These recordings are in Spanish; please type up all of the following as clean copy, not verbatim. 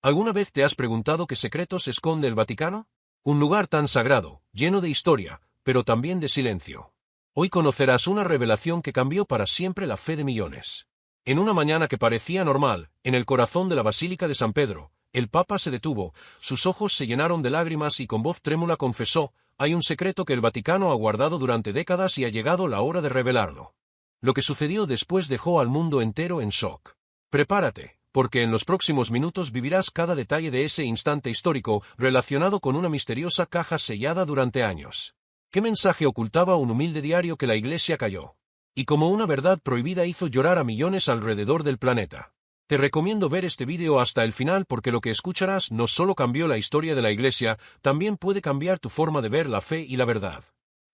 ¿Alguna vez te has preguntado qué secretos esconde el Vaticano? Un lugar tan sagrado, lleno de historia, pero también de silencio. Hoy conocerás una revelación que cambió para siempre la fe de millones. En una mañana que parecía normal, en el corazón de la Basílica de San Pedro, el Papa se detuvo, sus ojos se llenaron de lágrimas y con voz trémula confesó: hay un secreto que el Vaticano ha guardado durante décadas y ha llegado la hora de revelarlo. Lo que sucedió después dejó al mundo entero en shock. Prepárate, porque en los próximos minutos vivirás cada detalle de ese instante histórico relacionado con una misteriosa caja sellada durante años. ¿Qué mensaje ocultaba un humilde diario que la Iglesia calló? Y como una verdad prohibida hizo llorar a millones alrededor del planeta. Te recomiendo ver este vídeo hasta el final porque lo que escucharás no solo cambió la historia de la Iglesia, también puede cambiar tu forma de ver la fe y la verdad.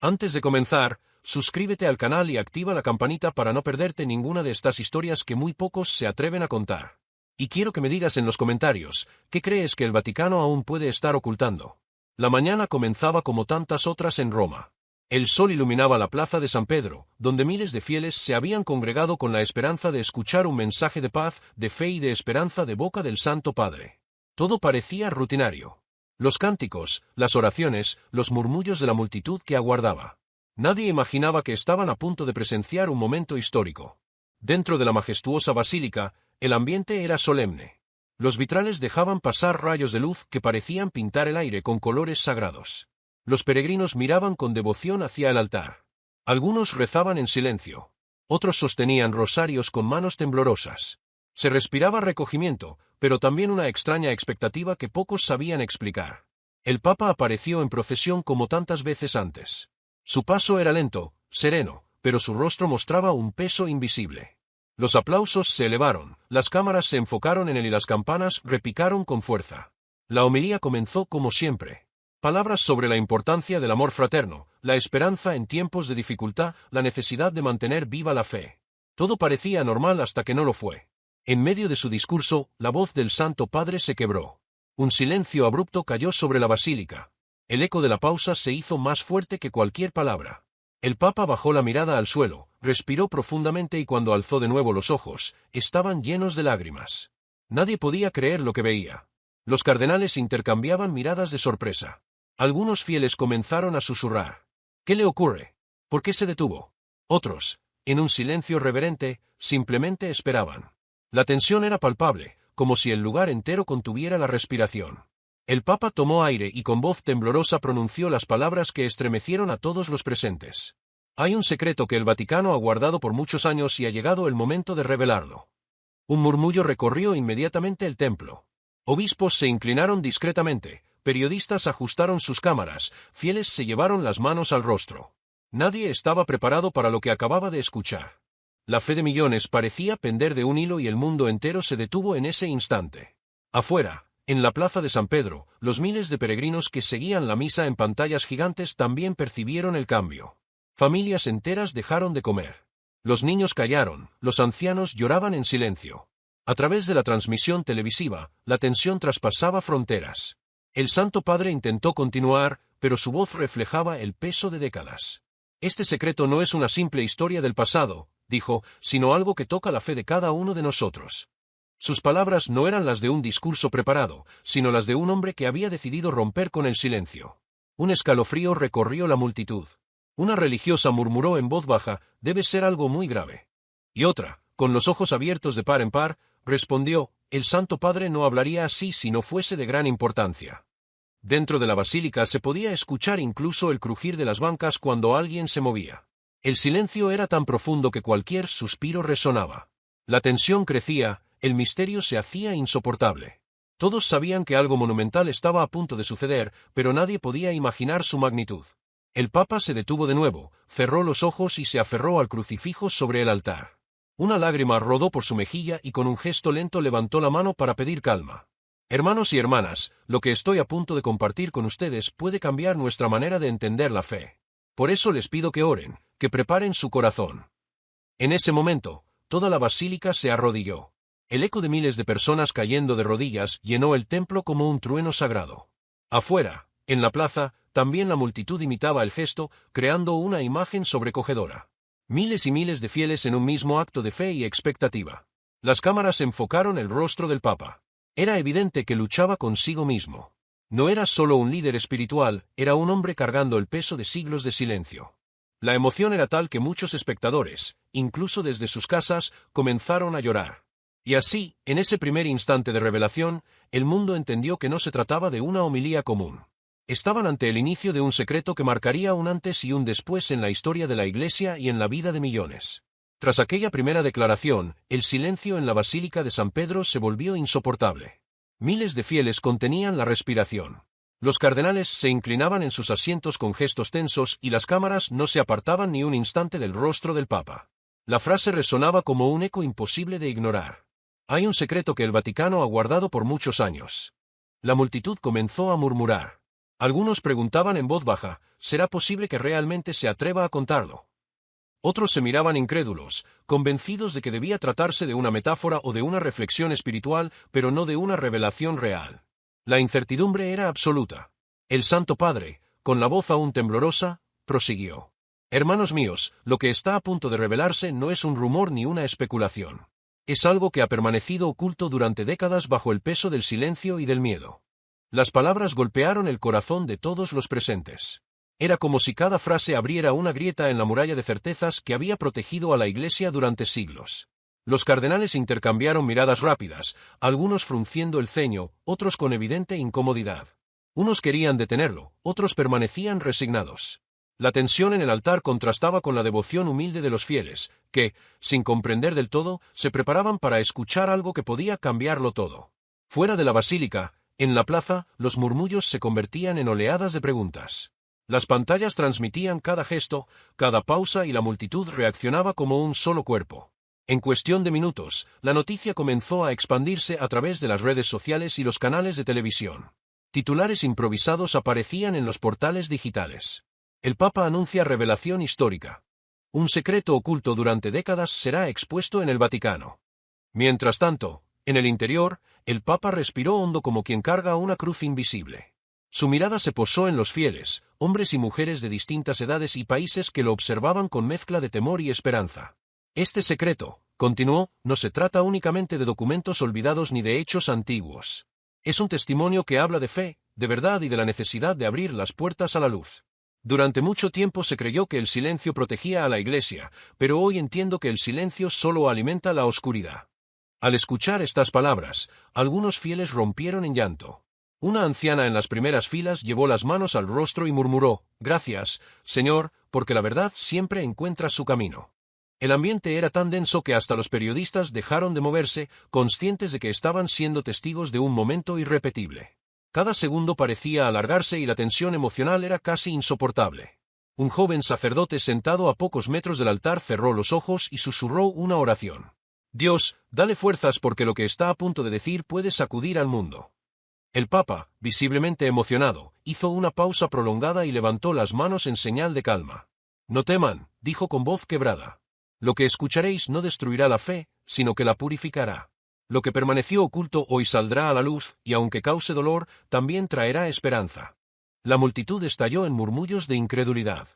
Antes de comenzar, suscríbete al canal y activa la campanita para no perderte ninguna de estas historias que muy pocos se atreven a contar. Y quiero que me digas en los comentarios, ¿qué crees que el Vaticano aún puede estar ocultando? La mañana comenzaba como tantas otras en Roma. El sol iluminaba la plaza de San Pedro, donde miles de fieles se habían congregado con la esperanza de escuchar un mensaje de paz, de fe y de esperanza de boca del Santo Padre. Todo parecía rutinario. Los cánticos, las oraciones, los murmullos de la multitud que aguardaba. Nadie imaginaba que estaban a punto de presenciar un momento histórico. Dentro de la majestuosa basílica, el ambiente era solemne. Los vitrales dejaban pasar rayos de luz que parecían pintar el aire con colores sagrados. Los peregrinos miraban con devoción hacia el altar. Algunos rezaban en silencio. Otros sostenían rosarios con manos temblorosas. Se respiraba recogimiento, pero también una extraña expectativa que pocos sabían explicar. El Papa apareció en procesión como tantas veces antes. Su paso era lento, sereno, pero su rostro mostraba un peso invisible. Los aplausos se elevaron, las cámaras se enfocaron en él y las campanas repicaron con fuerza. La homilía comenzó como siempre. Palabras sobre la importancia del amor fraterno, la esperanza en tiempos de dificultad, la necesidad de mantener viva la fe. Todo parecía normal hasta que no lo fue. En medio de su discurso, la voz del Santo Padre se quebró. Un silencio abrupto cayó sobre la basílica. El eco de la pausa se hizo más fuerte que cualquier palabra. El Papa bajó la mirada al suelo, respiró profundamente y cuando alzó de nuevo los ojos, estaban llenos de lágrimas. Nadie podía creer lo que veía. Los cardenales intercambiaban miradas de sorpresa. Algunos fieles comenzaron a susurrar. ¿Qué le ocurre? ¿Por qué se detuvo? Otros, en un silencio reverente, simplemente esperaban. La tensión era palpable, como si el lugar entero contuviera la respiración. El Papa tomó aire y con voz temblorosa pronunció las palabras que estremecieron a todos los presentes. Hay un secreto que el Vaticano ha guardado por muchos años y ha llegado el momento de revelarlo. Un murmullo recorrió inmediatamente el templo. Obispos se inclinaron discretamente, periodistas ajustaron sus cámaras, fieles se llevaron las manos al rostro. Nadie estaba preparado para lo que acababa de escuchar. La fe de millones parecía pender de un hilo y el mundo entero se detuvo en ese instante. Afuera, en la plaza de San Pedro, los miles de peregrinos que seguían la misa en pantallas gigantes también percibieron el cambio. Familias enteras dejaron de comer. Los niños callaron, los ancianos lloraban en silencio. A través de la transmisión televisiva, la tensión traspasaba fronteras. El Santo Padre intentó continuar, pero su voz reflejaba el peso de décadas. Este secreto no es una simple historia del pasado, dijo, sino algo que toca la fe de cada uno de nosotros. Sus palabras no eran las de un discurso preparado, sino las de un hombre que había decidido romper con el silencio. Un escalofrío recorrió la multitud. Una religiosa murmuró en voz baja: debe ser algo muy grave. Y otra, con los ojos abiertos de par en par, respondió: el Santo Padre no hablaría así si no fuese de gran importancia. Dentro de la basílica se podía escuchar incluso el crujir de las bancas cuando alguien se movía. El silencio era tan profundo que cualquier suspiro resonaba. La tensión crecía, el misterio se hacía insoportable. Todos sabían que algo monumental estaba a punto de suceder, pero nadie podía imaginar su magnitud. El Papa se detuvo de nuevo, cerró los ojos y se aferró al crucifijo sobre el altar. Una lágrima rodó por su mejilla y con un gesto lento levantó la mano para pedir calma. Hermanos y hermanas, lo que estoy a punto de compartir con ustedes puede cambiar nuestra manera de entender la fe. Por eso les pido que oren, que preparen su corazón. En ese momento, toda la basílica se arrodilló. El eco de miles de personas cayendo de rodillas llenó el templo como un trueno sagrado. Afuera, en la plaza, también la multitud imitaba el gesto, creando una imagen sobrecogedora. Miles y miles de fieles en un mismo acto de fe y expectativa. Las cámaras enfocaron el rostro del Papa. Era evidente que luchaba consigo mismo. No era solo un líder espiritual, era un hombre cargando el peso de siglos de silencio. La emoción era tal que muchos espectadores, incluso desde sus casas, comenzaron a llorar. Y así, en ese primer instante de revelación, el mundo entendió que no se trataba de una homilía común. Estaban ante el inicio de un secreto que marcaría un antes y un después en la historia de la Iglesia y en la vida de millones. Tras aquella primera declaración, el silencio en la Basílica de San Pedro se volvió insoportable. Miles de fieles contenían la respiración. Los cardenales se inclinaban en sus asientos con gestos tensos y las cámaras no se apartaban ni un instante del rostro del Papa. La frase resonaba como un eco imposible de ignorar. Hay un secreto que el Vaticano ha guardado por muchos años. La multitud comenzó a murmurar. Algunos preguntaban en voz baja, ¿será posible que realmente se atreva a contarlo? Otros se miraban incrédulos, convencidos de que debía tratarse de una metáfora o de una reflexión espiritual, pero no de una revelación real. La incertidumbre era absoluta. El Santo Padre, con la voz aún temblorosa, prosiguió. Hermanos míos, lo que está a punto de revelarse no es un rumor ni una especulación. Es algo que ha permanecido oculto durante décadas bajo el peso del silencio y del miedo. Las palabras golpearon el corazón de todos los presentes. Era como si cada frase abriera una grieta en la muralla de certezas que había protegido a la Iglesia durante siglos. Los cardenales intercambiaron miradas rápidas, algunos frunciendo el ceño, otros con evidente incomodidad. Unos querían detenerlo, otros permanecían resignados. La tensión en el altar contrastaba con la devoción humilde de los fieles, que, sin comprender del todo, se preparaban para escuchar algo que podía cambiarlo todo. Fuera de la basílica, en la plaza, los murmullos se convertían en oleadas de preguntas. Las pantallas transmitían cada gesto, cada pausa y la multitud reaccionaba como un solo cuerpo. En cuestión de minutos, la noticia comenzó a expandirse a través de las redes sociales y los canales de televisión. Titulares improvisados aparecían en los portales digitales. El Papa anuncia revelación histórica. Un secreto oculto durante décadas será expuesto en el Vaticano. Mientras tanto, en el interior, el Papa respiró hondo como quien carga una cruz invisible. Su mirada se posó en los fieles, hombres y mujeres de distintas edades y países que lo observaban con mezcla de temor y esperanza. Este secreto, continuó, no se trata únicamente de documentos olvidados ni de hechos antiguos. Es un testimonio que habla de fe, de verdad y de la necesidad de abrir las puertas a la luz. Durante mucho tiempo se creyó que el silencio protegía a la Iglesia, pero hoy entiendo que el silencio solo alimenta la oscuridad. Al escuchar estas palabras, algunos fieles rompieron en llanto. Una anciana en las primeras filas llevó las manos al rostro y murmuró, «Gracias, Señor, porque la verdad siempre encuentra su camino». El ambiente era tan denso que hasta los periodistas dejaron de moverse, conscientes de que estaban siendo testigos de un momento irrepetible. Cada segundo parecía alargarse y la tensión emocional era casi insoportable. Un joven sacerdote sentado a pocos metros del altar cerró los ojos y susurró una oración. «Dios, dale fuerzas porque lo que está a punto de decir puede sacudir al mundo». El Papa, visiblemente emocionado, hizo una pausa prolongada y levantó las manos en señal de calma. «No teman», dijo con voz quebrada. «Lo que escucharéis no destruirá la fe, sino que la purificará. Lo que permaneció oculto hoy saldrá a la luz, y aunque cause dolor, también traerá esperanza». La multitud estalló en murmullos de incredulidad.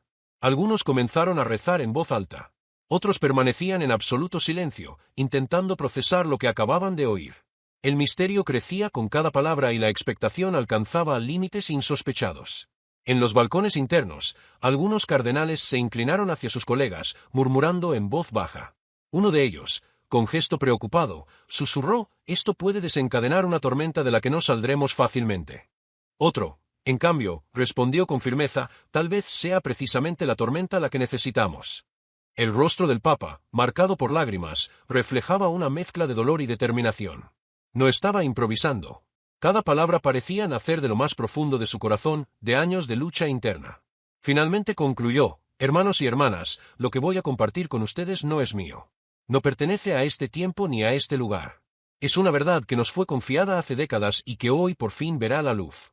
Algunos comenzaron a rezar en voz alta. Otros permanecían en absoluto silencio, intentando procesar lo que acababan de oír. El misterio crecía con cada palabra y la expectación alcanzaba límites insospechados. En los balcones internos, algunos cardenales se inclinaron hacia sus colegas, murmurando en voz baja. Uno de ellos, con gesto preocupado, susurró, «Esto puede desencadenar una tormenta de la que no saldremos fácilmente». Otro, en cambio, respondió con firmeza, «Tal vez sea precisamente la tormenta la que necesitamos». El rostro del Papa, marcado por lágrimas, reflejaba una mezcla de dolor y determinación. No estaba improvisando. Cada palabra parecía nacer de lo más profundo de su corazón, de años de lucha interna. Finalmente concluyó, «Hermanos y hermanas, lo que voy a compartir con ustedes no es mío. No pertenece a este tiempo ni a este lugar. Es una verdad que nos fue confiada hace décadas y que hoy por fin verá la luz».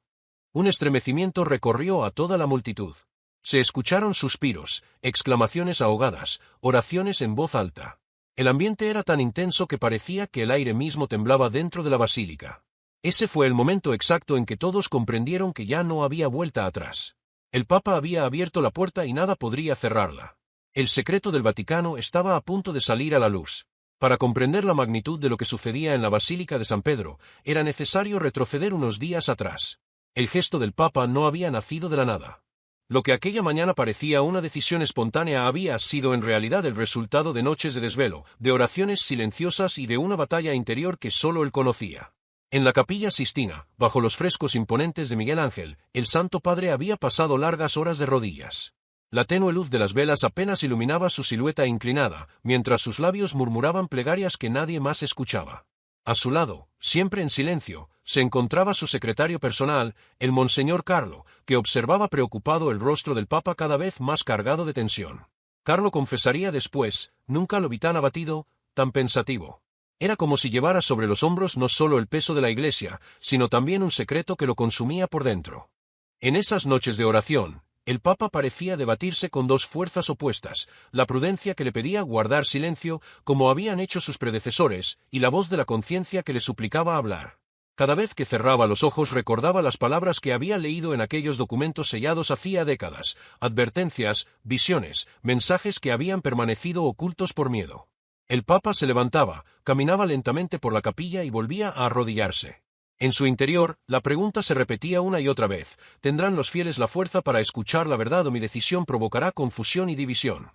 Un estremecimiento recorrió a toda la multitud. Se escucharon suspiros, exclamaciones ahogadas, oraciones en voz alta. El ambiente era tan intenso que parecía que el aire mismo temblaba dentro de la basílica. Ese fue el momento exacto en que todos comprendieron que ya no había vuelta atrás. El Papa había abierto la puerta y nada podría cerrarla. El secreto del Vaticano estaba a punto de salir a la luz. Para comprender la magnitud de lo que sucedía en la Basílica de San Pedro, era necesario retroceder unos días atrás. El gesto del Papa no había nacido de la nada. Lo que aquella mañana parecía una decisión espontánea había sido en realidad el resultado de noches de desvelo, de oraciones silenciosas y de una batalla interior que solo él conocía. En la Capilla Sistina, bajo los frescos imponentes de Miguel Ángel, el Santo Padre había pasado largas horas de rodillas. La tenue luz de las velas apenas iluminaba su silueta inclinada, mientras sus labios murmuraban plegarias que nadie más escuchaba. A su lado, siempre en silencio, se encontraba su secretario personal, el Monseñor Carlo, que observaba preocupado el rostro del Papa cada vez más cargado de tensión. Carlo confesaría después, nunca lo vi tan abatido, tan pensativo. Era como si llevara sobre los hombros no solo el peso de la Iglesia, sino también un secreto que lo consumía por dentro. En esas noches de oración, el Papa parecía debatirse con dos fuerzas opuestas, la prudencia que le pedía guardar silencio, como habían hecho sus predecesores, y la voz de la conciencia que le suplicaba hablar. Cada vez que cerraba los ojos recordaba las palabras que había leído en aquellos documentos sellados hacía décadas, advertencias, visiones, mensajes que habían permanecido ocultos por miedo. El Papa se levantaba, caminaba lentamente por la capilla y volvía a arrodillarse. En su interior, la pregunta se repetía una y otra vez: ¿tendrán los fieles la fuerza para escuchar la verdad o mi decisión provocará confusión y división?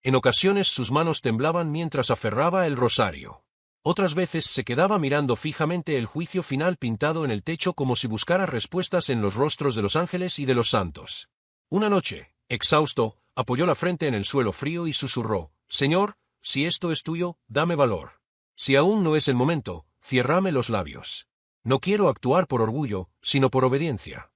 En ocasiones sus manos temblaban mientras aferraba el rosario. Otras veces se quedaba mirando fijamente el juicio final pintado en el techo como si buscara respuestas en los rostros de los ángeles y de los santos. Una noche, exhausto, apoyó la frente en el suelo frío y susurró: «Señor, si esto es tuyo, dame valor. Si aún no es el momento, ciérrame los labios. No quiero actuar por orgullo, sino por obediencia».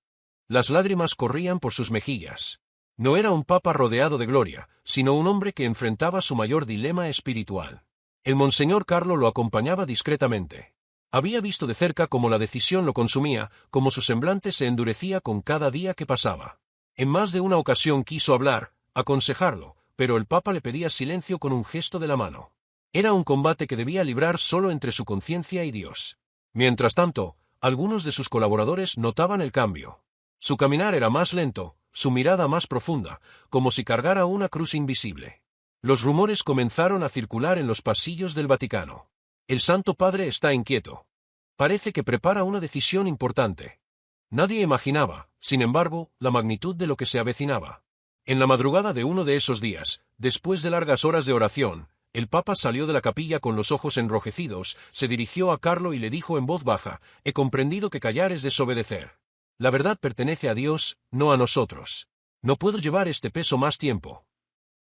Las lágrimas corrían por sus mejillas. No era un papa rodeado de gloria, sino un hombre que enfrentaba su mayor dilema espiritual. El Monseñor Carlo lo acompañaba discretamente. Había visto de cerca cómo la decisión lo consumía, cómo su semblante se endurecía con cada día que pasaba. En más de una ocasión quiso hablar, aconsejarlo, pero el Papa le pedía silencio con un gesto de la mano. Era un combate que debía librar solo entre su conciencia y Dios. Mientras tanto, algunos de sus colaboradores notaban el cambio. Su caminar era más lento, su mirada más profunda, como si cargara una cruz invisible. Los rumores comenzaron a circular en los pasillos del Vaticano. El Santo Padre está inquieto. Parece que prepara una decisión importante. Nadie imaginaba, sin embargo, la magnitud de lo que se avecinaba. En la madrugada de uno de esos días, después de largas horas de oración, el Papa salió de la capilla con los ojos enrojecidos, se dirigió a Carlo y le dijo en voz baja: «He comprendido que callar es desobedecer. La verdad pertenece a Dios, no a nosotros. No puedo llevar este peso más tiempo».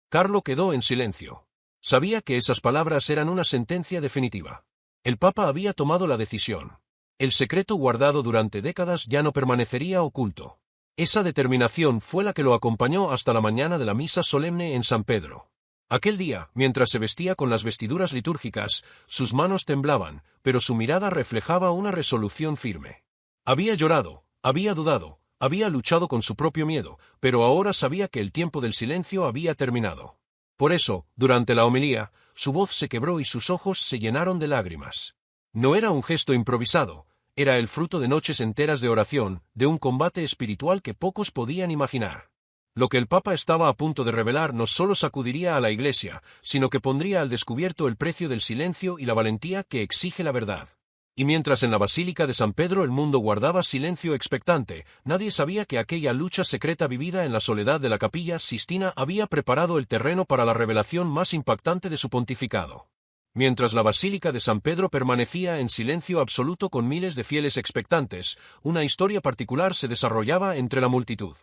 Carlo quedó en silencio. Sabía que esas palabras eran una sentencia definitiva. El Papa había tomado la decisión. El secreto guardado durante décadas ya no permanecería oculto. Esa determinación fue la que lo acompañó hasta la mañana de la misa solemne en San Pedro. Aquel día, mientras se vestía con las vestiduras litúrgicas, sus manos temblaban, pero su mirada reflejaba una resolución firme. Había llorado, había dudado, había luchado con su propio miedo, pero ahora sabía que el tiempo del silencio había terminado. Por eso, durante la homilía, su voz se quebró y sus ojos se llenaron de lágrimas. No era un gesto improvisado, era el fruto de noches enteras de oración, de un combate espiritual que pocos podían imaginar. Lo que el Papa estaba a punto de revelar no solo sacudiría a la Iglesia, sino que pondría al descubierto el precio del silencio y la valentía que exige la verdad. Y mientras en la Basílica de San Pedro el mundo guardaba silencio expectante, nadie sabía que aquella lucha secreta vivida en la soledad de la Capilla Sistina había preparado el terreno para la revelación más impactante de su pontificado. Mientras la Basílica de San Pedro permanecía en silencio absoluto con miles de fieles expectantes, una historia particular se desarrollaba entre la multitud.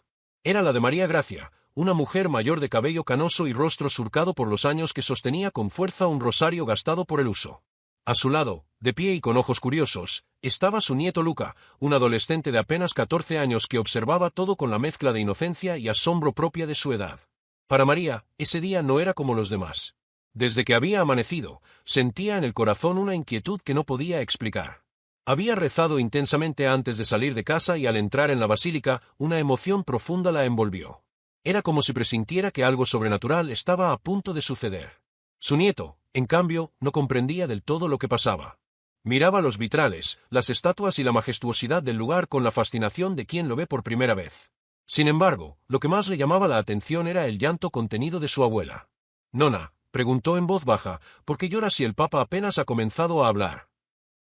Era la de María Gracia, una mujer mayor de cabello canoso y rostro surcado por los años que sostenía con fuerza un rosario gastado por el uso. A su lado, de pie y con ojos curiosos, estaba su nieto Luca, un adolescente de apenas 14 años que observaba todo con la mezcla de inocencia y asombro propia de su edad. Para María, ese día no era como los demás. Desde que había amanecido, sentía en el corazón una inquietud que no podía explicar. Había rezado intensamente antes de salir de casa y al entrar en la basílica, una emoción profunda la envolvió. Era como si presintiera que algo sobrenatural estaba a punto de suceder. Su nieto, en cambio, no comprendía del todo lo que pasaba. Miraba los vitrales, las estatuas y la majestuosidad del lugar con la fascinación de quien lo ve por primera vez. Sin embargo, lo que más le llamaba la atención era el llanto contenido de su abuela. «Nona, preguntó en voz baja, ¿por qué llora si el Papa apenas ha comenzado a hablar?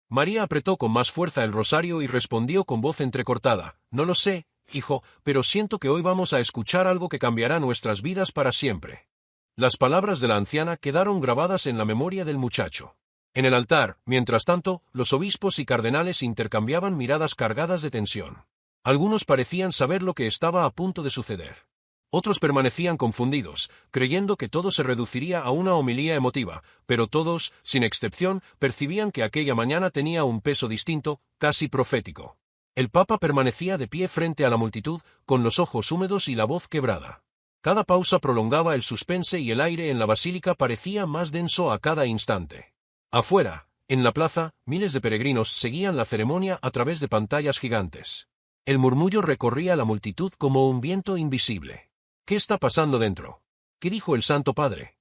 María apretó con más fuerza el rosario y respondió con voz entrecortada, no lo sé, hijo, pero siento que hoy vamos a escuchar algo que cambiará nuestras vidas para siempre. Las palabras de la anciana quedaron grabadas en la memoria del muchacho. En el altar, mientras tanto, los obispos y cardenales intercambiaban miradas cargadas de tensión. Algunos parecían saber lo que estaba a punto de suceder. Otros permanecían confundidos, creyendo que todo se reduciría a una homilía emotiva, pero todos, sin excepción, percibían que aquella mañana tenía un peso distinto, casi profético. El Papa permanecía de pie frente a la multitud, con los ojos húmedos y la voz quebrada. Cada pausa prolongaba el suspense y el aire en la basílica parecía más denso a cada instante. Afuera, en la plaza, miles de peregrinos seguían la ceremonia a través de pantallas gigantes. El murmullo recorría la multitud como un viento invisible. ¿Qué está pasando dentro? ¿Qué dijo el Santo Padre?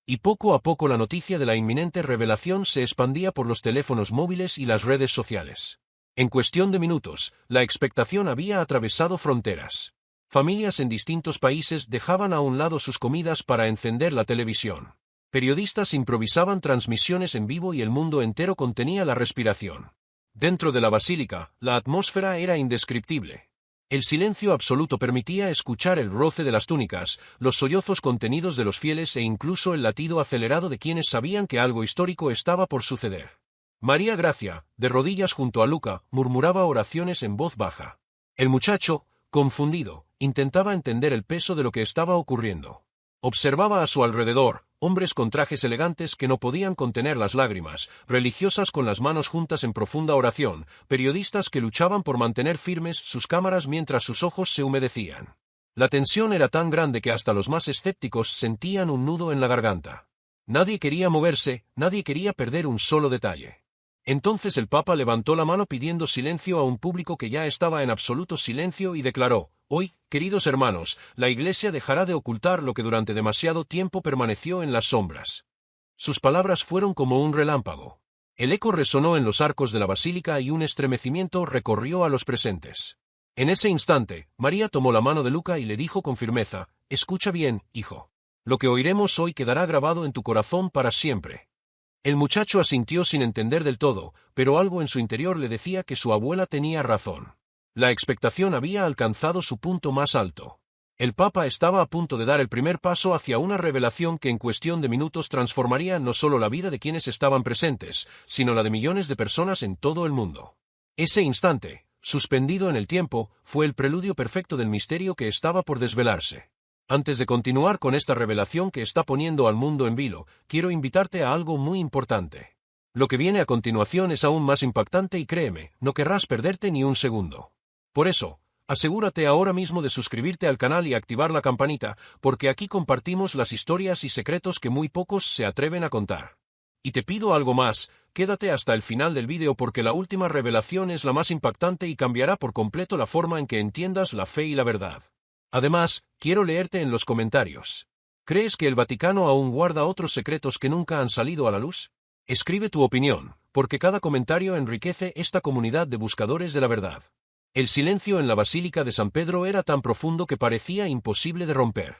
Y poco a poco la noticia de la inminente revelación se expandía por los teléfonos móviles y las redes sociales. En cuestión de minutos, la expectación había atravesado fronteras. Familias en distintos países dejaban a un lado sus comidas para encender la televisión. Periodistas improvisaban transmisiones en vivo y el mundo entero contenía la respiración. Dentro de la basílica, la atmósfera era indescriptible. El silencio absoluto permitía escuchar el roce de las túnicas, los sollozos contenidos de los fieles e incluso el latido acelerado de quienes sabían que algo histórico estaba por suceder. María Gracia, de rodillas junto a Luca, murmuraba oraciones en voz baja. El muchacho, confundido, intentaba entender el peso de lo que estaba ocurriendo. Observaba a su alrededor, hombres con trajes elegantes que no podían contener las lágrimas, religiosas con las manos juntas en profunda oración, periodistas que luchaban por mantener firmes sus cámaras mientras sus ojos se humedecían. La tensión era tan grande que hasta los más escépticos sentían un nudo en la garganta. Nadie quería moverse, nadie quería perder un solo detalle. Entonces el Papa levantó la mano pidiendo silencio a un público que ya estaba en absoluto silencio y declaró: hoy, queridos hermanos, la Iglesia dejará de ocultar lo que durante demasiado tiempo permaneció en las sombras. Sus palabras fueron como un relámpago. El eco resonó en los arcos de la basílica y un estremecimiento recorrió a los presentes. En ese instante, María tomó la mano de Luca y le dijo con firmeza: escucha bien, hijo. Lo que oiremos hoy quedará grabado en tu corazón para siempre. El muchacho asintió sin entender del todo, pero algo en su interior le decía que su abuela tenía razón. La expectación había alcanzado su punto más alto. El Papa estaba a punto de dar el primer paso hacia una revelación que en cuestión de minutos transformaría no solo la vida de quienes estaban presentes, sino la de millones de personas en todo el mundo. Ese instante, suspendido en el tiempo, fue el preludio perfecto del misterio que estaba por desvelarse. Antes de continuar con esta revelación que está poniendo al mundo en vilo, quiero invitarte a algo muy importante. Lo que viene a continuación es aún más impactante y créeme, no querrás perderte ni un segundo. Por eso, asegúrate ahora mismo de suscribirte al canal y activar la campanita, porque aquí compartimos las historias y secretos que muy pocos se atreven a contar. Y te pido algo más, quédate hasta el final del vídeo porque la última revelación es la más impactante y cambiará por completo la forma en que entiendas la fe y la verdad. Además, quiero leerte en los comentarios. ¿Crees que el Vaticano aún guarda otros secretos que nunca han salido a la luz? Escribe tu opinión, porque cada comentario enriquece esta comunidad de buscadores de la verdad. El silencio en la Basílica de San Pedro era tan profundo que parecía imposible de romper.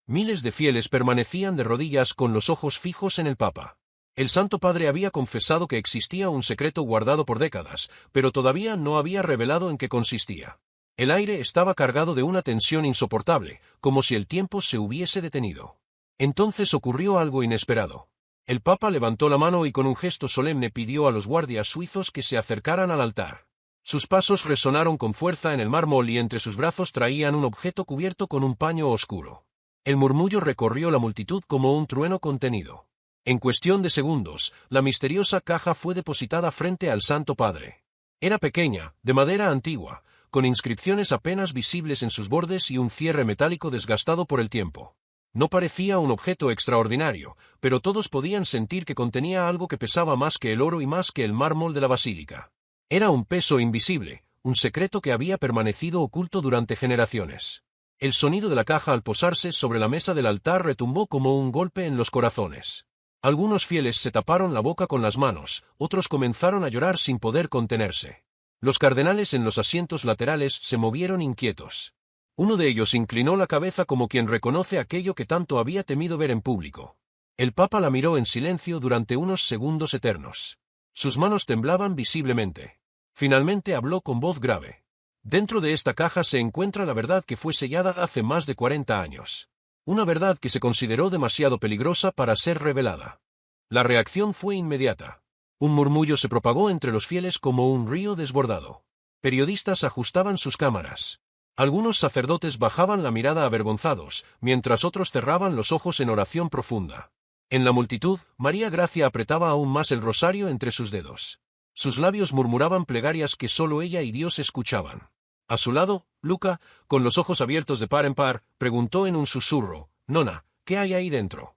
Miles de fieles permanecían de rodillas con los ojos fijos en el Papa. El Santo Padre había confesado que existía un secreto guardado por décadas, pero todavía no había revelado en qué consistía. El aire estaba cargado de una tensión insoportable, como si el tiempo se hubiese detenido. Entonces ocurrió algo inesperado. El Papa levantó la mano y con un gesto solemne pidió a los guardias suizos que se acercaran al altar. Sus pasos resonaron con fuerza en el mármol y entre sus brazos traían un objeto cubierto con un paño oscuro. El murmullo recorrió la multitud como un trueno contenido. En cuestión de segundos, la misteriosa caja fue depositada frente al Santo Padre. Era pequeña, de madera antigua, con inscripciones apenas visibles en sus bordes y un cierre metálico desgastado por el tiempo. No parecía un objeto extraordinario, pero todos podían sentir que contenía algo que pesaba más que el oro y más que el mármol de la basílica. Era un peso invisible, un secreto que había permanecido oculto durante generaciones. El sonido de la caja al posarse sobre la mesa del altar retumbó como un golpe en los corazones. Algunos fieles se taparon la boca con las manos, otros comenzaron a llorar sin poder contenerse. Los cardenales en los asientos laterales se movieron inquietos. Uno de ellos inclinó la cabeza como quien reconoce aquello que tanto había temido ver en público. El Papa la miró en silencio durante unos segundos eternos. Sus manos temblaban visiblemente. Finalmente habló con voz grave. Dentro de esta caja se encuentra la verdad que fue sellada hace más de 40 años. Una verdad que se consideró demasiado peligrosa para ser revelada. La reacción fue inmediata. Un murmullo se propagó entre los fieles como un río desbordado. Periodistas ajustaban sus cámaras. Algunos sacerdotes bajaban la mirada avergonzados, mientras otros cerraban los ojos en oración profunda. En la multitud, María Gracia apretaba aún más el rosario entre sus dedos. Sus labios murmuraban plegarias que solo ella y Dios escuchaban. A su lado, Luca, con los ojos abiertos de par en par, preguntó en un susurro: «Nona, ¿qué hay ahí dentro?».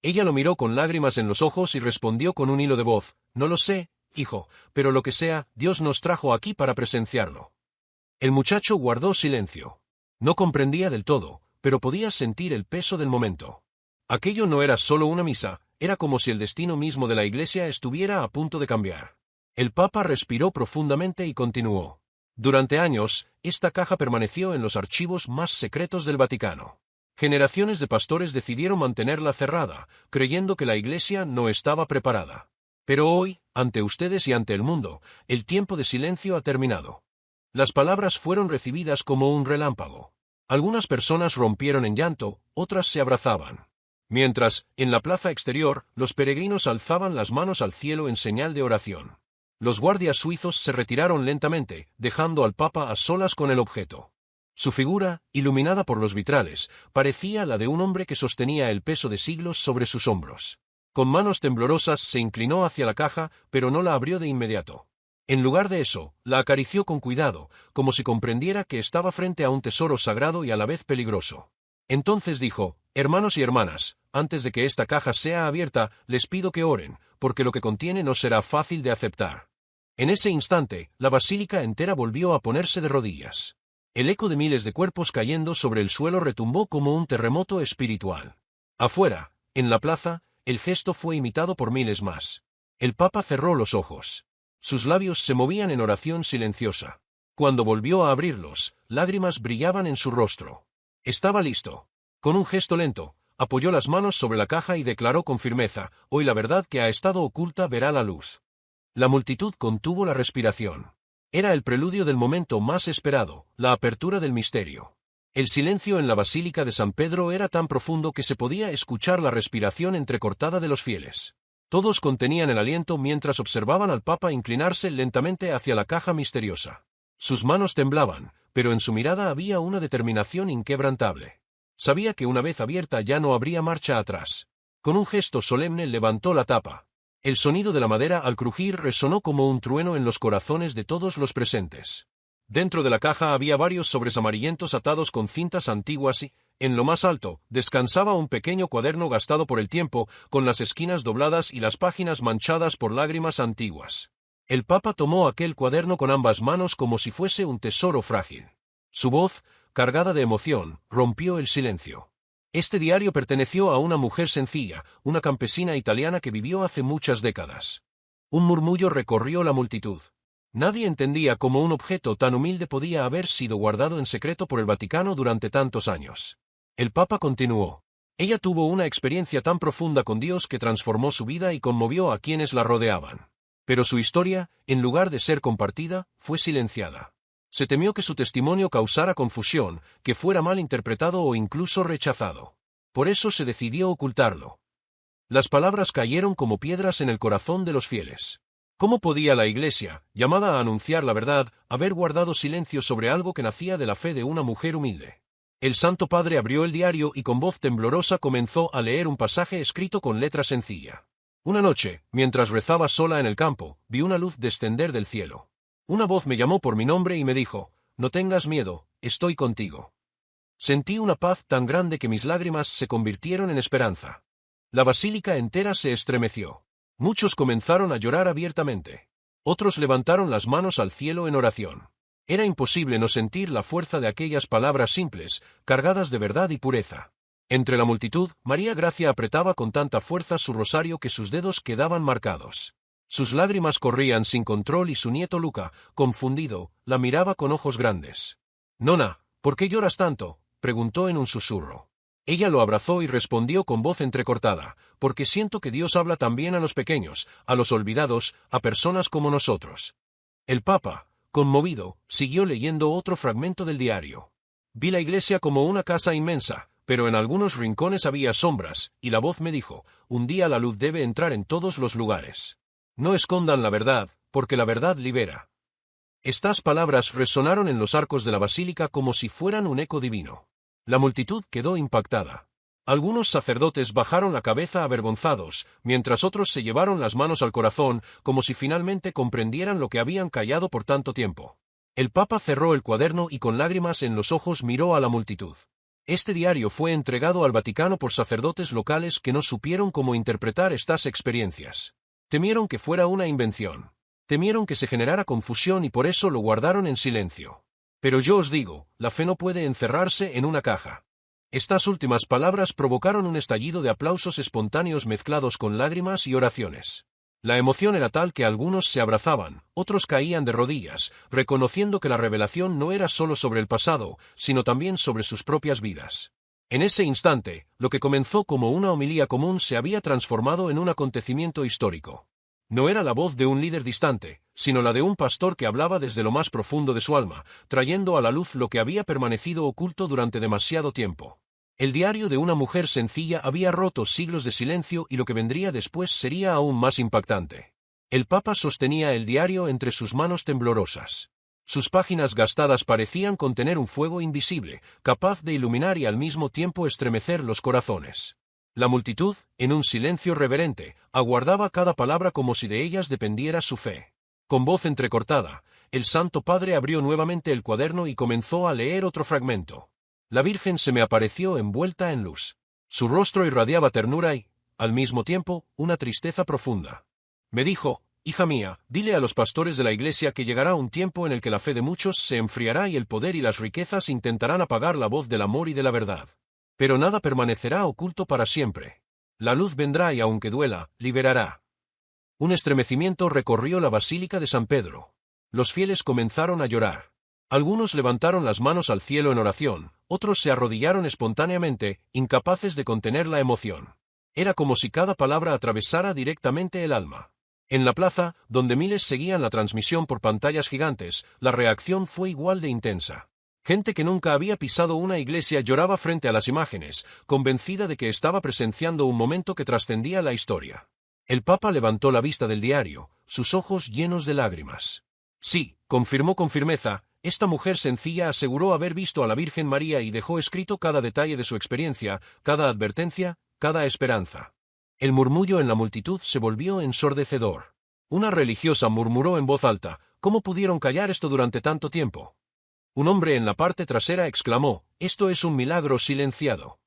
Ella lo miró con lágrimas en los ojos y respondió con un hilo de voz: «No lo sé, hijo, pero lo que sea, Dios nos trajo aquí para presenciarlo». El muchacho guardó silencio. No comprendía del todo, pero podía sentir el peso del momento. Aquello no era solo una misa, era como si el destino mismo de la Iglesia estuviera a punto de cambiar. El Papa respiró profundamente y continuó: «Durante años, esta caja permaneció en los archivos más secretos del Vaticano. Generaciones de pastores decidieron mantenerla cerrada, creyendo que la Iglesia no estaba preparada. Pero hoy, ante ustedes y ante el mundo, el tiempo de silencio ha terminado». Las palabras fueron recibidas como un relámpago. Algunas personas rompieron en llanto, otras se abrazaban. Mientras, en la plaza exterior, los peregrinos alzaban las manos al cielo en señal de oración. Los guardias suizos se retiraron lentamente, dejando al Papa a solas con el objeto. Su figura, iluminada por los vitrales, parecía la de un hombre que sostenía el peso de siglos sobre sus hombros. Con manos temblorosas se inclinó hacia la caja, pero no la abrió de inmediato. En lugar de eso, la acarició con cuidado, como si comprendiera que estaba frente a un tesoro sagrado y a la vez peligroso. Entonces dijo: «Hermanos y hermanas, antes de que esta caja sea abierta, les pido que oren, porque lo que contiene no será fácil de aceptar». En ese instante, la basílica entera volvió a ponerse de rodillas. El eco de miles de cuerpos cayendo sobre el suelo retumbó como un terremoto espiritual. Afuera, en la plaza, el gesto fue imitado por miles más. El Papa cerró los ojos. Sus labios se movían en oración silenciosa. Cuando volvió a abrirlos, lágrimas brillaban en su rostro. Estaba listo. Con un gesto lento, apoyó las manos sobre la caja y declaró con firmeza: «Hoy la verdad que ha estado oculta verá la luz». La multitud contuvo la respiración. Era el preludio del momento más esperado, la apertura del misterio. El silencio en la Basílica de San Pedro era tan profundo que se podía escuchar la respiración entrecortada de los fieles. Todos contenían el aliento mientras observaban al Papa inclinarse lentamente hacia la caja misteriosa. Sus manos temblaban, pero en su mirada había una determinación inquebrantable. Sabía que una vez abierta ya no habría marcha atrás. Con un gesto solemne levantó la tapa. El sonido de la madera al crujir resonó como un trueno en los corazones de todos los presentes. Dentro de la caja había varios sobres amarillentos atados con cintas antiguas y, en lo más alto, descansaba un pequeño cuaderno gastado por el tiempo, con las esquinas dobladas y las páginas manchadas por lágrimas antiguas. El Papa tomó aquel cuaderno con ambas manos como si fuese un tesoro frágil. Su voz, cargada de emoción, rompió el silencio. Este diario perteneció a una mujer sencilla, una campesina italiana que vivió hace muchas décadas. Un murmullo recorrió la multitud. Nadie entendía cómo un objeto tan humilde podía haber sido guardado en secreto por el Vaticano durante tantos años. El Papa continuó: «Ella tuvo una experiencia tan profunda con Dios que transformó su vida y conmovió a quienes la rodeaban. Pero su historia, en lugar de ser compartida, fue silenciada. Se temió que su testimonio causara confusión, que fuera mal interpretado o incluso rechazado. Por eso se decidió ocultarlo». Las palabras cayeron como piedras en el corazón de los fieles. ¿Cómo podía la Iglesia, llamada a anunciar la verdad, haber guardado silencio sobre algo que nacía de la fe de una mujer humilde? El Santo Padre abrió el diario y con voz temblorosa comenzó a leer un pasaje escrito con letra sencilla. «Una noche, mientras rezaba sola en el campo, vi una luz descender del cielo. Una voz me llamó por mi nombre y me dijo: «No tengas miedo, estoy contigo». Sentí una paz tan grande que mis lágrimas se convirtieron en esperanza. La basílica entera se estremeció. Muchos comenzaron a llorar abiertamente. Otros levantaron las manos al cielo en oración. Era imposible no sentir la fuerza de aquellas palabras simples, cargadas de verdad y pureza. Entre la multitud, María Gracia apretaba con tanta fuerza su rosario que sus dedos quedaban marcados. Sus lágrimas corrían sin control y su nieto Luca, confundido, la miraba con ojos grandes. «Nona, ¿por qué lloras tanto?», preguntó en un susurro. Ella lo abrazó y respondió con voz entrecortada, porque siento que Dios habla también a los pequeños, a los olvidados, a personas como nosotros. El Papa, conmovido, siguió leyendo otro fragmento del diario. Vi la iglesia como una casa inmensa, pero en algunos rincones había sombras, y la voz me dijo, un día la luz debe entrar en todos los lugares. No escondan la verdad, porque la verdad libera. Estas palabras resonaron en los arcos de la basílica como si fueran un eco divino. La multitud quedó impactada. Algunos sacerdotes bajaron la cabeza avergonzados, mientras otros se llevaron las manos al corazón, como si finalmente comprendieran lo que habían callado por tanto tiempo. El Papa cerró el cuaderno y con lágrimas en los ojos miró a la multitud. Este diario fue entregado al Vaticano por sacerdotes locales que no supieron cómo interpretar estas experiencias. Temieron que fuera una invención. Temieron que se generara confusión y por eso lo guardaron en silencio. Pero yo os digo, la fe no puede encerrarse en una caja. Estas últimas palabras provocaron un estallido de aplausos espontáneos mezclados con lágrimas y oraciones. La emoción era tal que algunos se abrazaban, otros caían de rodillas, reconociendo que la revelación no era solo sobre el pasado, sino también sobre sus propias vidas. En ese instante, lo que comenzó como una homilía común se había transformado en un acontecimiento histórico. No era la voz de un líder distante, sino la de un pastor que hablaba desde lo más profundo de su alma, trayendo a la luz lo que había permanecido oculto durante demasiado tiempo. El diario de una mujer sencilla había roto siglos de silencio y lo que vendría después sería aún más impactante. El Papa sostenía el diario entre sus manos temblorosas. Sus páginas gastadas parecían contener un fuego invisible, capaz de iluminar y al mismo tiempo estremecer los corazones. La multitud, en un silencio reverente, aguardaba cada palabra como si de ellas dependiera su fe. Con voz entrecortada, el Santo Padre abrió nuevamente el cuaderno y comenzó a leer otro fragmento. La Virgen se me apareció envuelta en luz. Su rostro irradiaba ternura y, al mismo tiempo, una tristeza profunda. Me dijo, hija mía, dile a los pastores de la Iglesia que llegará un tiempo en el que la fe de muchos se enfriará y el poder y las riquezas intentarán apagar la voz del amor y de la verdad. Pero nada permanecerá oculto para siempre. La luz vendrá y aunque duela, liberará. Un estremecimiento recorrió la Basílica de San Pedro. Los fieles comenzaron a llorar. Algunos levantaron las manos al cielo en oración, otros se arrodillaron espontáneamente, incapaces de contener la emoción. Era como si cada palabra atravesara directamente el alma. En la plaza, donde miles seguían la transmisión por pantallas gigantes, la reacción fue igual de intensa. Gente que nunca había pisado una iglesia lloraba frente a las imágenes, convencida de que estaba presenciando un momento que trascendía la historia. El Papa levantó la vista del diario, sus ojos llenos de lágrimas. Sí, confirmó con firmeza, esta mujer sencilla aseguró haber visto a la Virgen María y dejó escrito cada detalle de su experiencia, cada advertencia, cada esperanza. El murmullo en la multitud se volvió ensordecedor. Una religiosa murmuró en voz alta, ¿cómo pudieron callar esto durante tanto tiempo? Un hombre en la parte trasera exclamó, esto es un milagro silenciado.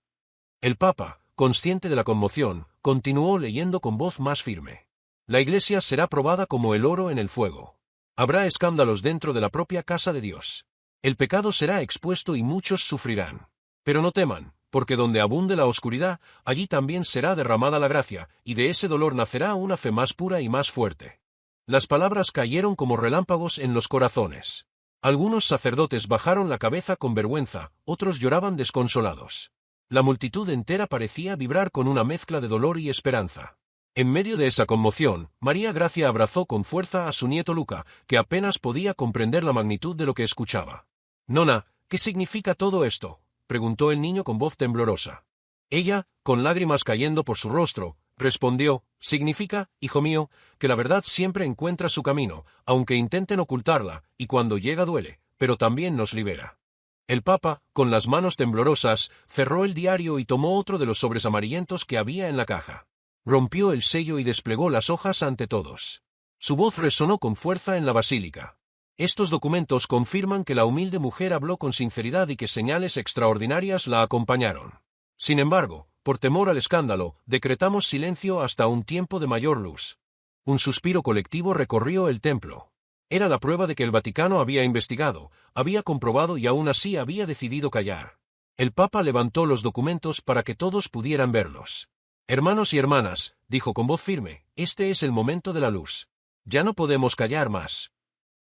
El Papa, consciente de la conmoción, continuó leyendo con voz más firme. La Iglesia será probada como el oro en el fuego. Habrá escándalos dentro de la propia casa de Dios. El pecado será expuesto y muchos sufrirán. Pero no teman, porque donde abunde la oscuridad, allí también será derramada la gracia, y de ese dolor nacerá una fe más pura y más fuerte. Las palabras cayeron como relámpagos en los corazones. Algunos sacerdotes bajaron la cabeza con vergüenza, otros lloraban desconsolados. La multitud entera parecía vibrar con una mezcla de dolor y esperanza. En medio de esa conmoción, María Gracia abrazó con fuerza a su nieto Luca, que apenas podía comprender la magnitud de lo que escuchaba. «Nona, ¿qué significa todo esto?», preguntó el niño con voz temblorosa. Ella, con lágrimas cayendo por su rostro, respondió, «Significa, hijo mío, que la verdad siempre encuentra su camino, aunque intenten ocultarla, y cuando llega duele, pero también nos libera». El Papa, con las manos temblorosas, cerró el diario y tomó otro de los sobres amarillentos que había en la caja. Rompió el sello y desplegó las hojas ante todos. Su voz resonó con fuerza en la basílica. Estos documentos confirman que la humilde mujer habló con sinceridad y que señales extraordinarias la acompañaron. Sin embargo, por temor al escándalo, decretamos silencio hasta un tiempo de mayor luz. Un suspiro colectivo recorrió el templo. Era la prueba de que el Vaticano había investigado, había comprobado y aún así había decidido callar. El Papa levantó los documentos para que todos pudieran verlos. «Hermanos y hermanas», dijo con voz firme, «este es el momento de la luz. Ya no podemos callar más».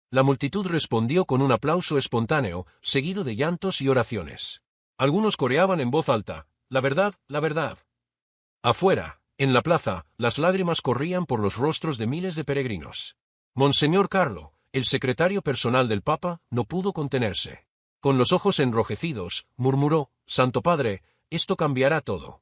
La multitud respondió con un aplauso espontáneo, seguido de llantos y oraciones. Algunos coreaban en voz alta, la verdad, la verdad. Afuera, en la plaza, las lágrimas corrían por los rostros de miles de peregrinos. Monseñor Carlo, el secretario personal del Papa, no pudo contenerse. Con los ojos enrojecidos, murmuró: «Santo Padre, esto cambiará todo».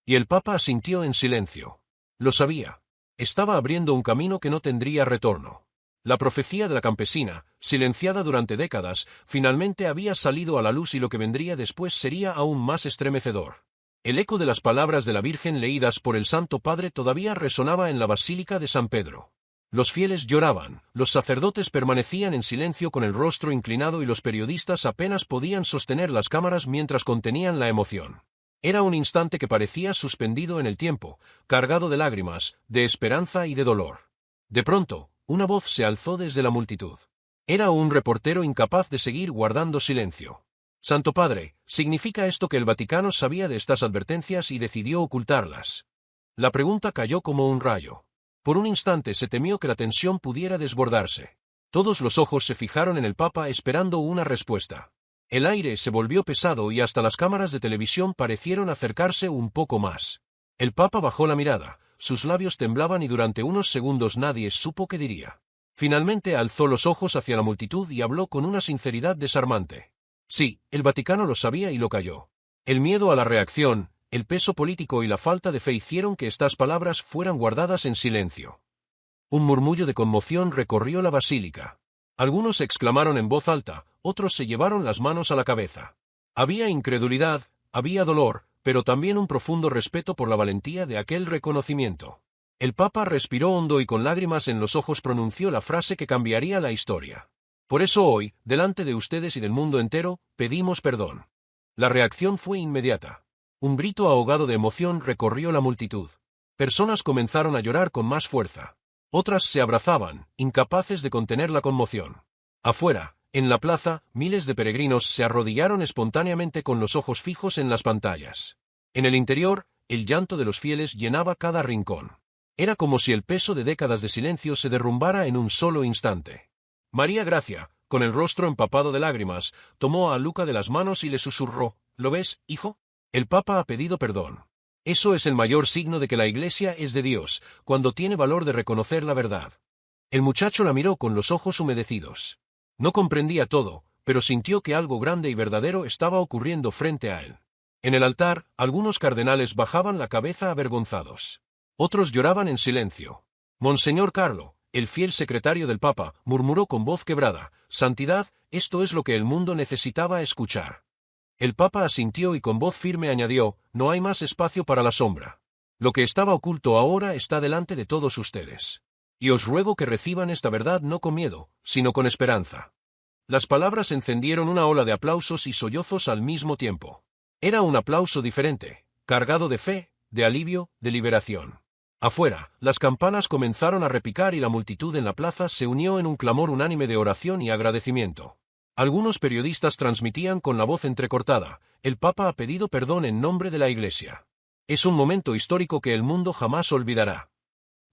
Y el Papa asintió en silencio. Lo sabía. Estaba abriendo un camino que no tendría retorno. La profecía de la campesina, silenciada durante décadas, finalmente había salido a la luz y lo que vendría después sería aún más estremecedor. El eco de las palabras de la Virgen leídas por el Santo Padre todavía resonaba en la Basílica de San Pedro. Los fieles lloraban, los sacerdotes permanecían en silencio con el rostro inclinado y los periodistas apenas podían sostener las cámaras mientras contenían la emoción. Era un instante que parecía suspendido en el tiempo, cargado de lágrimas, de esperanza y de dolor. De pronto, una voz se alzó desde la multitud. Era un reportero incapaz de seguir guardando silencio. «Santo Padre, ¿significa esto que el Vaticano sabía de estas advertencias y decidió ocultarlas?» La pregunta cayó como un rayo. Por un instante se temió que la tensión pudiera desbordarse. Todos los ojos se fijaron en el Papa esperando una respuesta. El aire se volvió pesado y hasta las cámaras de televisión parecieron acercarse un poco más. El Papa bajó la mirada, sus labios temblaban y durante unos segundos nadie supo qué diría. Finalmente alzó los ojos hacia la multitud y habló con una sinceridad desarmante. Sí, el Vaticano lo sabía y lo calló. El miedo a la reacción, el peso político y la falta de fe hicieron que estas palabras fueran guardadas en silencio. Un murmullo de conmoción recorrió la basílica. Algunos exclamaron en voz alta, otros se llevaron las manos a la cabeza. Había incredulidad, había dolor, pero también un profundo respeto por la valentía de aquel reconocimiento. El Papa respiró hondo y con lágrimas en los ojos pronunció la frase que cambiaría la historia. Por eso hoy, delante de ustedes y del mundo entero, pedimos perdón. La reacción fue inmediata. Un grito ahogado de emoción recorrió la multitud. Personas comenzaron a llorar con más fuerza. Otras se abrazaban, incapaces de contener la conmoción. Afuera, en la plaza, miles de peregrinos se arrodillaron espontáneamente con los ojos fijos en las pantallas. En el interior, el llanto de los fieles llenaba cada rincón. Era como si el peso de décadas de silencio se derrumbara en un solo instante. María Gracia, con el rostro empapado de lágrimas, tomó a Luca de las manos y le susurró: «¿Lo ves, hijo? El Papa ha pedido perdón. Eso es el mayor signo de que la Iglesia es de Dios, cuando tiene valor de reconocer la verdad». El muchacho la miró con los ojos humedecidos. No comprendía todo, pero sintió que algo grande y verdadero estaba ocurriendo frente a él. En el altar, algunos cardenales bajaban la cabeza avergonzados. Otros lloraban en silencio. Monseñor Carlo, el fiel secretario del Papa, murmuró con voz quebrada: «Santidad, esto es lo que el mundo necesitaba escuchar». El Papa asintió y con voz firme añadió: «No hay más espacio para la sombra. Lo que estaba oculto ahora está delante de todos ustedes. Y os ruego que reciban esta verdad no con miedo, sino con esperanza». Las palabras encendieron una ola de aplausos y sollozos al mismo tiempo. Era un aplauso diferente, cargado de fe, de alivio, de liberación. Afuera, las campanas comenzaron a repicar y la multitud en la plaza se unió en un clamor unánime de oración y agradecimiento. Algunos periodistas transmitían con la voz entrecortada: «El Papa ha pedido perdón en nombre de la Iglesia». Es un momento histórico que el mundo jamás olvidará.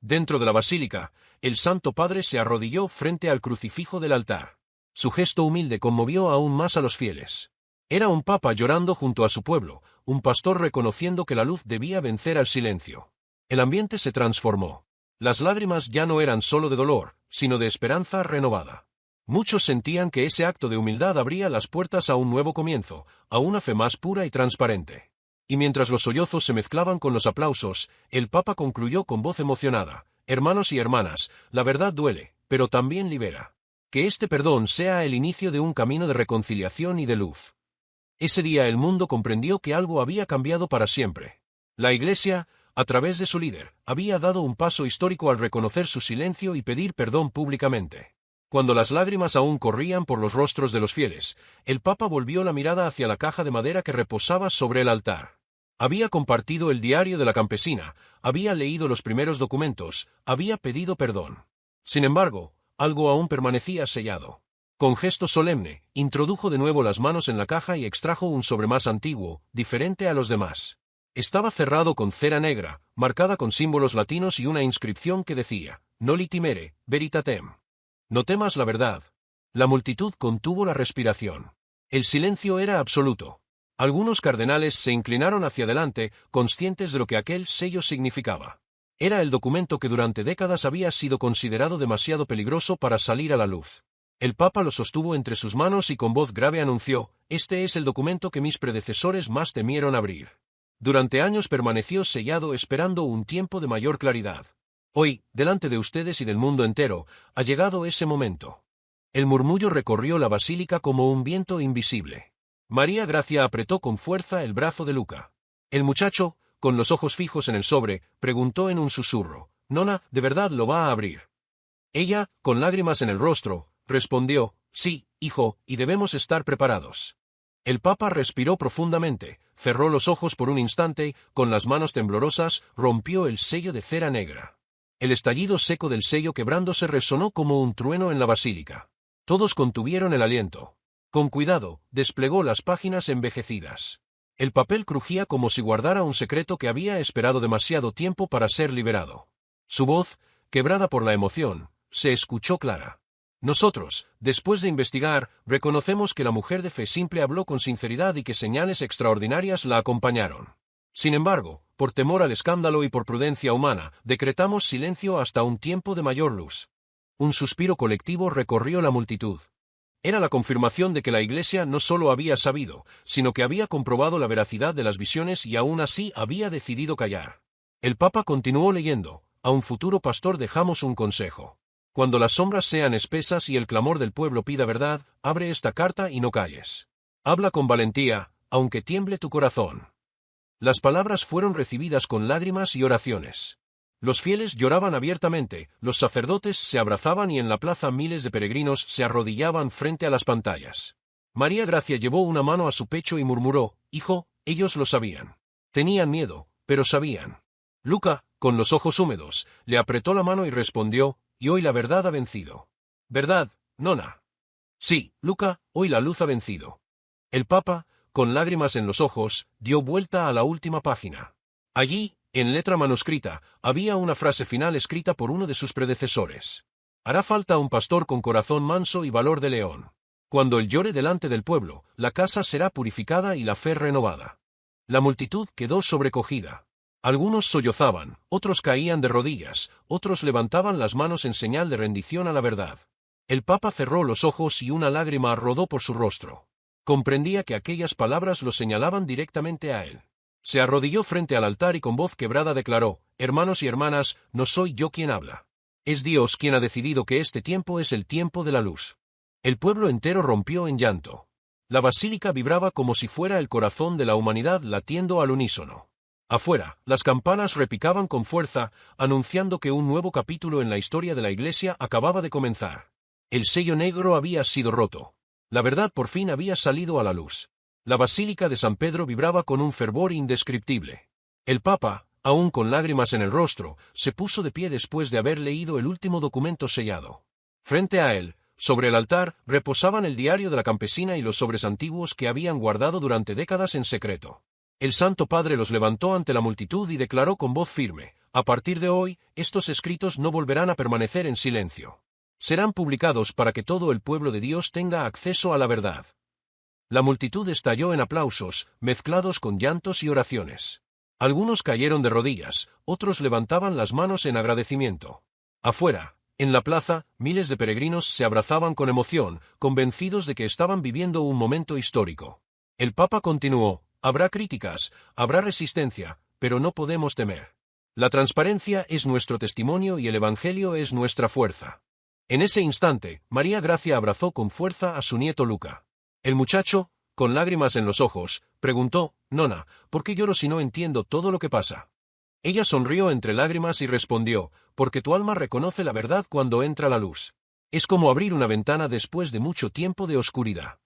Dentro de la basílica, el Santo Padre se arrodilló frente al crucifijo del altar. Su gesto humilde conmovió aún más a los fieles. Era un papa llorando junto a su pueblo, un pastor reconociendo que la luz debía vencer al silencio. El ambiente se transformó. Las lágrimas ya no eran solo de dolor, sino de esperanza renovada. Muchos sentían que ese acto de humildad abría las puertas a un nuevo comienzo, a una fe más pura y transparente. Y mientras los sollozos se mezclaban con los aplausos, el Papa concluyó con voz emocionada: «Hermanos y hermanas, la verdad duele, pero también libera. Que este perdón sea el inicio de un camino de reconciliación y de luz». Ese día el mundo comprendió que algo había cambiado para siempre. La Iglesia, a través de su líder, había dado un paso histórico al reconocer su silencio y pedir perdón públicamente. Cuando las lágrimas aún corrían por los rostros de los fieles, el Papa volvió la mirada hacia la caja de madera que reposaba sobre el altar. Había compartido el diario de la campesina, había leído los primeros documentos, había pedido perdón. Sin embargo, algo aún permanecía sellado. Con gesto solemne, introdujo de nuevo las manos en la caja y extrajo un sobre más antiguo, diferente a los demás. Estaba cerrado con cera negra, marcada con símbolos latinos y una inscripción que decía: «Noli timere, veritatem». No temas la verdad. La multitud contuvo la respiración. El silencio era absoluto. Algunos cardenales se inclinaron hacia adelante, conscientes de lo que aquel sello significaba. Era el documento que durante décadas había sido considerado demasiado peligroso para salir a la luz. El Papa lo sostuvo entre sus manos y con voz grave anunció: «Este es el documento que mis predecesores más temieron abrir». Durante años permaneció sellado esperando un tiempo de mayor claridad. Hoy, delante de ustedes y del mundo entero, ha llegado ese momento. El murmullo recorrió la basílica como un viento invisible. María Gracia apretó con fuerza el brazo de Luca. El muchacho, con los ojos fijos en el sobre, preguntó en un susurro: «Nona, ¿de verdad lo va a abrir?». Ella, con lágrimas en el rostro, respondió: «Sí, hijo, y debemos estar preparados». El Papa respiró profundamente, cerró los ojos por un instante y, con las manos temblorosas, rompió el sello de cera negra. El estallido seco del sello quebrándose resonó como un trueno en la basílica. Todos contuvieron el aliento. Con cuidado, desplegó las páginas envejecidas. El papel crujía como si guardara un secreto que había esperado demasiado tiempo para ser liberado. Su voz, quebrada por la emoción, se escuchó clara. «Nosotros, después de investigar, reconocemos que la mujer de fe simple habló con sinceridad y que señales extraordinarias la acompañaron. Sin embargo, por temor al escándalo y por prudencia humana, decretamos silencio hasta un tiempo de mayor luz». Un suspiro colectivo recorrió la multitud. Era la confirmación de que la Iglesia no solo había sabido, sino que había comprobado la veracidad de las visiones y aún así había decidido callar. El Papa continuó leyendo: «A un futuro pastor dejamos un consejo. Cuando las sombras sean espesas y el clamor del pueblo pida verdad, abre esta carta y no calles. Habla con valentía, aunque tiemble tu corazón». Las palabras fueron recibidas con lágrimas y oraciones. Los fieles lloraban abiertamente, los sacerdotes se abrazaban y en la plaza miles de peregrinos se arrodillaban frente a las pantallas. María Gracia llevó una mano a su pecho y murmuró: «Hijo, ellos lo sabían. Tenían miedo, pero sabían». Luca, con los ojos húmedos, le apretó la mano y respondió: «Y hoy la verdad ha vencido». «¿Verdad, nona?» «Sí, Luca, hoy la luz ha vencido». El Papa, con lágrimas en los ojos, dio vuelta a la última página. Allí, en letra manuscrita, había una frase final escrita por uno de sus predecesores: «Hará falta un pastor con corazón manso y valor de león. Cuando él llore delante del pueblo, la casa será purificada y la fe renovada». La multitud quedó sobrecogida. Algunos sollozaban, otros caían de rodillas, otros levantaban las manos en señal de rendición a la verdad. El Papa cerró los ojos y una lágrima rodó por su rostro. Comprendía que aquellas palabras lo señalaban directamente a él. Se arrodilló frente al altar y con voz quebrada declaró: «Hermanos y hermanas, no soy yo quien habla. Es Dios quien ha decidido que este tiempo es el tiempo de la luz». El pueblo entero rompió en llanto. La basílica vibraba como si fuera el corazón de la humanidad latiendo al unísono. Afuera, las campanas repicaban con fuerza, anunciando que un nuevo capítulo en la historia de la Iglesia acababa de comenzar. El sello negro había sido roto. La verdad por fin había salido a la luz. La Basílica de San Pedro vibraba con un fervor indescriptible. El Papa, aún con lágrimas en el rostro, se puso de pie después de haber leído el último documento sellado. Frente a él, sobre el altar, reposaban el diario de la campesina y los sobres antiguos que habían guardado durante décadas en secreto. El Santo Padre los levantó ante la multitud y declaró con voz firme: «A partir de hoy, estos escritos no volverán a permanecer en silencio. Serán publicados para que todo el pueblo de Dios tenga acceso a la verdad». La multitud estalló en aplausos, mezclados con llantos y oraciones. Algunos cayeron de rodillas, otros levantaban las manos en agradecimiento. Afuera, en la plaza, miles de peregrinos se abrazaban con emoción, convencidos de que estaban viviendo un momento histórico. El Papa continuó: «Habrá críticas, habrá resistencia, pero no podemos temer. La transparencia es nuestro testimonio y el Evangelio es nuestra fuerza». En ese instante, María Gracia abrazó con fuerza a su nieto Luca. El muchacho, con lágrimas en los ojos, preguntó: «Nona, ¿por qué lloro si no entiendo todo lo que pasa?». Ella sonrió entre lágrimas y respondió: «Porque tu alma reconoce la verdad cuando entra la luz. Es como abrir una ventana después de mucho tiempo de oscuridad».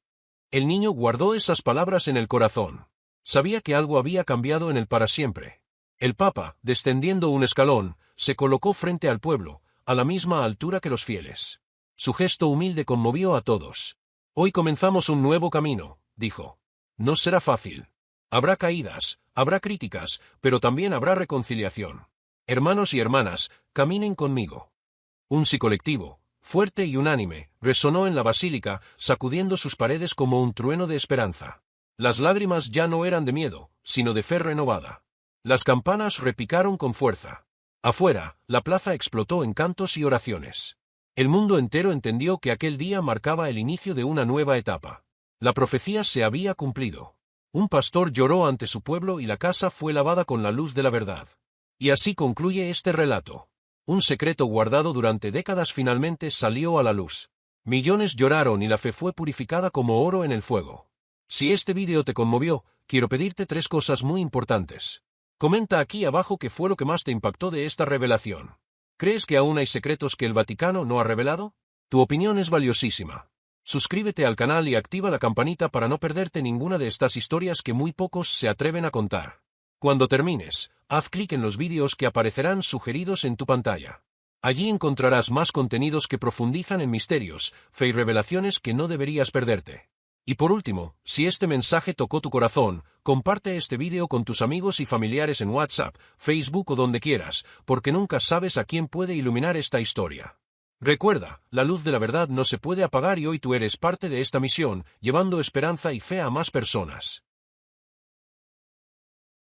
El niño guardó esas palabras en el corazón. Sabía que algo había cambiado en él para siempre. El Papa, descendiendo un escalón, se colocó frente al pueblo, a la misma altura que los fieles. Su gesto humilde conmovió a todos. «Hoy comenzamos un nuevo camino», dijo. «No será fácil. Habrá caídas, habrá críticas, pero también habrá reconciliación. Hermanos y hermanas, caminen conmigo». Un sí colectivo, fuerte y unánime, resonó en la basílica, sacudiendo sus paredes como un trueno de esperanza. Las lágrimas ya no eran de miedo, sino de fe renovada. Las campanas repicaron con fuerza. Afuera, la plaza explotó en cantos y oraciones. El mundo entero entendió que aquel día marcaba el inicio de una nueva etapa. La profecía se había cumplido. Un pastor lloró ante su pueblo y la casa fue lavada con la luz de la verdad. Y así concluye este relato. Un secreto guardado durante décadas finalmente salió a la luz. Millones lloraron y la fe fue purificada como oro en el fuego. Si este vídeo te conmovió, quiero pedirte 3 cosas muy importantes. Comenta aquí abajo qué fue lo que más te impactó de esta revelación. ¿Crees que aún hay secretos que el Vaticano no ha revelado? Tu opinión es valiosísima. Suscríbete al canal y activa la campanita para no perderte ninguna de estas historias que muy pocos se atreven a contar. Cuando termines, haz clic en los vídeos que aparecerán sugeridos en tu pantalla. Allí encontrarás más contenidos que profundizan en misterios, fe y revelaciones que no deberías perderte. Y por último, si este mensaje tocó tu corazón, comparte este vídeo con tus amigos y familiares en WhatsApp, Facebook o donde quieras, porque nunca sabes a quién puede iluminar esta historia. Recuerda, la luz de la verdad no se puede apagar y hoy tú eres parte de esta misión, llevando esperanza y fe a más personas.